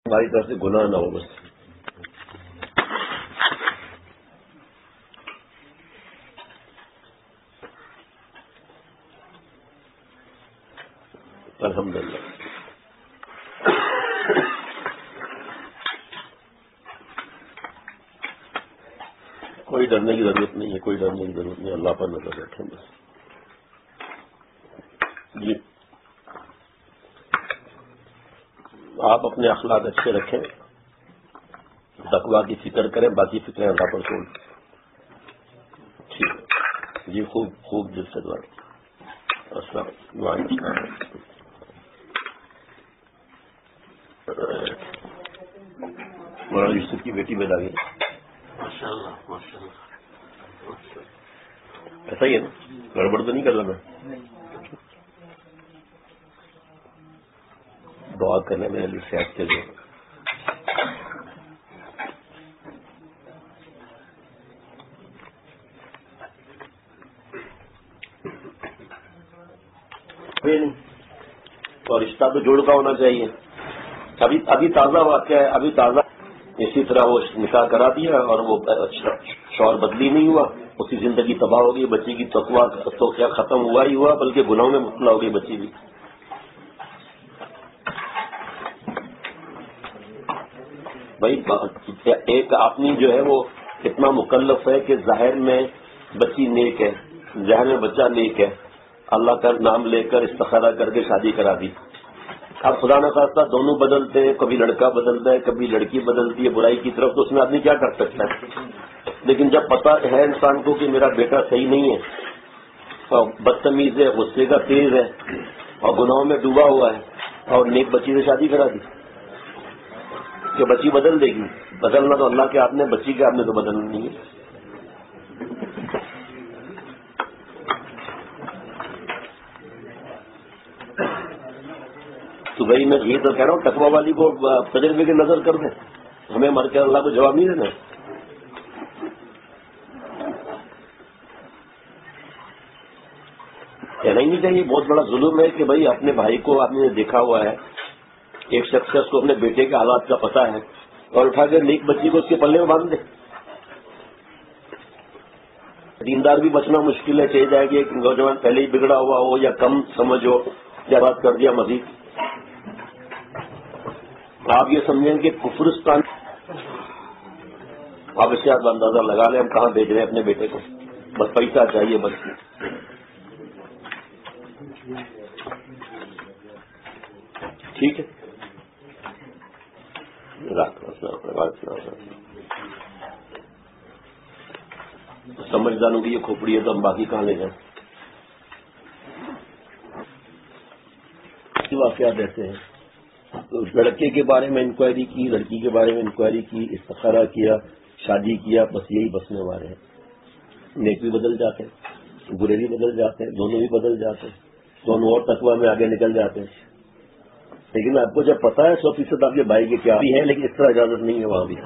ہماری طرف سے گناہ نہ ہو بس. الحمدللہ. کوئی ڈرنے کی ضرورت نہیں ہے, کوئی ڈرنے کی ضرورت نہیں, اللہ پر نظر رکھیں بس. جی آپ اپنے اخلاق اچھے رکھیں, تقویٰ کی فکر کریں, باقی فکریں اللہ پر چھوڑ. ٹھیک ہے جی, خوب خوب دل سے دعا. السلام علیکم. مولانا یوسف کی بیٹی پیدا گئی. ایسا ہی ہے نا, گڑبڑ تو نہیں کر رہا میں. دعا کرنے میں علی صحت کے لیے. اور رشتہ تو جوڑ کا ہونا چاہیے. ابھی تازہ واقعہ ہے, ابھی تازہ. اسی طرح وہ نکاح کرا دیا اور وہ شوہر بدلی نہیں ہوا, اس کی زندگی تباہ ہو گئی. بچی کی تقویٰ تو کیا ختم ہوا ہی ہوا, بلکہ گناہوں میں مبتلا ہو گئی بچی بھی. بھائی ایک آدمی جو ہے وہ اتنا مکلف ہے کہ ظاہر میں بچی نیک ہے, ظاہر میں بچہ نیک ہے, اللہ کا نام لے کر استخارہ کر کے شادی کرا دی. اب خدا نہ خواستہ دونوں بدلتے ہیں, کبھی لڑکا بدلتا ہے, کبھی لڑکی بدلتی ہے برائی کی طرف, تو اس میں آدمی کیا کر سکتا ہے. لیکن جب پتا ہے انسان کو کہ میرا بیٹا صحیح نہیں ہے, اور بدتمیز ہے, غصے کا تیز ہے, اور گناہوں میں ڈوبا ہوا ہے, اور نیک بچی سے شادی کرا دی کہ بچی بدل دے گی. بدلنا تو اللہ کے ہاتھ میں, بچی کے ہاتھ میں تو بدلنا نہیں ہے. تو بھائی میں یہ تو کہہ رہا ہوں, تقویٰ والی کو تجربے کی نظر کر دیں, ہمیں مر کے اللہ کو جواب نہیں دینا. کہنا ہی نہیں چاہیے. بہت بڑا ظلم ہے کہ بھائی اپنے بھائی کو آپ نے دیکھا ہوا ہے, ایک شخص اس کو اپنے بیٹے کے حالات کا پتا ہے, اور اٹھا کر نیک بچی کو اس کے پلے میں باندھ دے. دیندار بھی بچنا مشکل ہے, چاہیے جائے کہ ایک نوجوان پہلے ہی بگڑا ہوا ہو یا کم سمجھ ہو, یا بات کر دیا مزید. آپ یہ سمجھیں کہ کفرستان, آپ اس سے آپ اندازہ لگا لیں ہم کہاں بھیج رہے ہیں اپنے بیٹے کو. بس پیسہ چاہیے بس. ٹھیک ہے, سمجھداروں کی یہ کھوپڑی ہے تو ہم باقی کہاں لے جائیں. واقعات ایسے ہیں. تو لڑکے کے بارے میں انکوائری کی, لڑکی کے بارے میں انکوائری کی, استخارہ کیا, شادی کیا, بس یہی بسنے والے ہیں. نیک بھی بدل جاتے ہیں, برے بھی بدل جاتے ہیں, دونوں بھی بدل جاتے ہیں, دونوں اور تقویٰ میں آگے نکل جاتے ہیں. لیکن آپ کو جب پتا ہے 100% آپ کے بھائی کے کیا بھی ہے, لیکن اس طرح اجازت نہیں ہے وہاں بھی.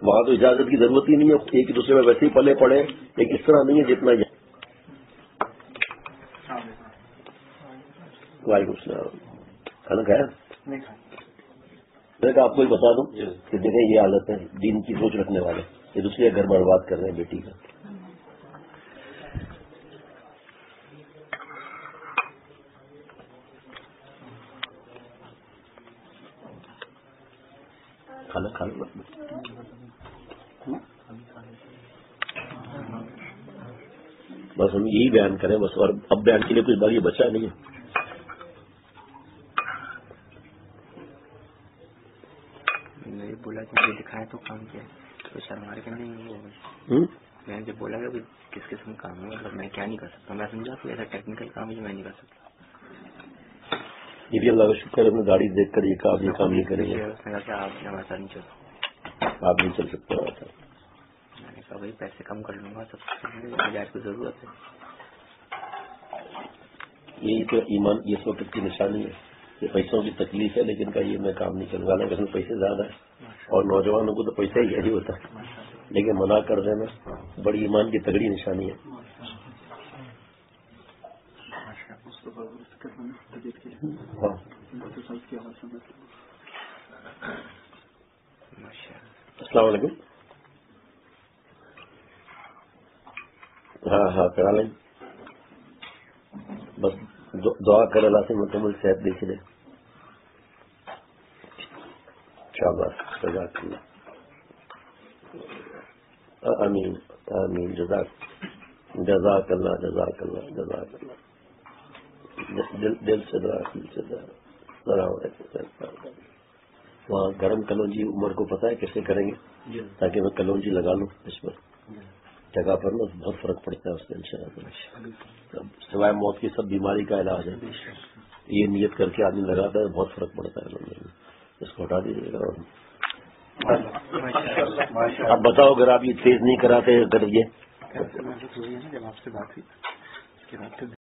وہاں تو اجازت کی ضرورت ہی نہیں ہے, ایک دوسرے میں ویسے ہی پلے پڑے, لیکن اس طرح نہیں ہے جتنا. وعلیکم السلام. کھانا کھایا؟ میں آپ کو بتا دوں کہ دیکھیں یہ حالت ہے, دین کی سوچ رکھنے والے یہ دوسرے گھر برباد کر رہے ہیں بیٹی کا. کھانا کھانا بس ہم یہی بیان کریں بس, اور اب بیان کے لیے کچھ باقی بچا نہیں ہے. بولا کہ مجھے دکھایا تو کام کیا تو شرما کے نہیں ہوا. میں نے جب بولا کہ کس قسم کا کام ہے, مطلب میں کیا نہیں کر سکتا, میں سمجھا تو ایسا ٹیکنیکل کام ہے جو میں نہیں کر سکتا. یہ بھی اللہ کا شکر ہے, اپنی گاڑی دیکھ کر یہ کام نہیں کریں گے. اس نے کہا کہ آپ ہمارے ساتھ نہیں چل سکتے, آپ نہیں چل سکتے. میں نے کہا بھائی پیسے کم کر لوں گا, سب علاج کی ضرورت ہے. یہی تو ایمان کی اس وقت کی نشانی ہے کہ پیسوں کی تکلیف ہے, لیکن کہ یہ میں کام نہیں کروں گا, لیکن پیسے زیادہ ہے اور نوجوانوں کو تو پیسہ ہی یہی ہوتا ہے, لیکن منع کر دینا بڑی ایمان کی تگڑی نشانی ہے. ہاں السلام علیکم. ہاں کرا لیں. بس دعا کر اللہ سے مکمل صحت دیکھ لیں. شاباش جزاک اللہ. آمین آمین. جزاک اللہ جزاک اللہ جزاک اللہ. دل سے دعا. السلام علیکم. وہاں گرم کلونجی عمر کو پتا ہے کیسے کریں گے تاکہ میں کلونجی لگا لوں اس پر جگہ پر نا بہت فرق پڑتا ہے اس سے انشاءاللہ. سوائے موت کی سب بیماری کا علاج ہے. یہ نیت کر کے آدمی لگاتا ہے بہت فرق پڑتا ہے. اس کو ہٹا دیجیے گا. اب بتاؤ اگر آپ یہ تیز نہیں کراتے اگر یہ جب آپ سے بات ہوئی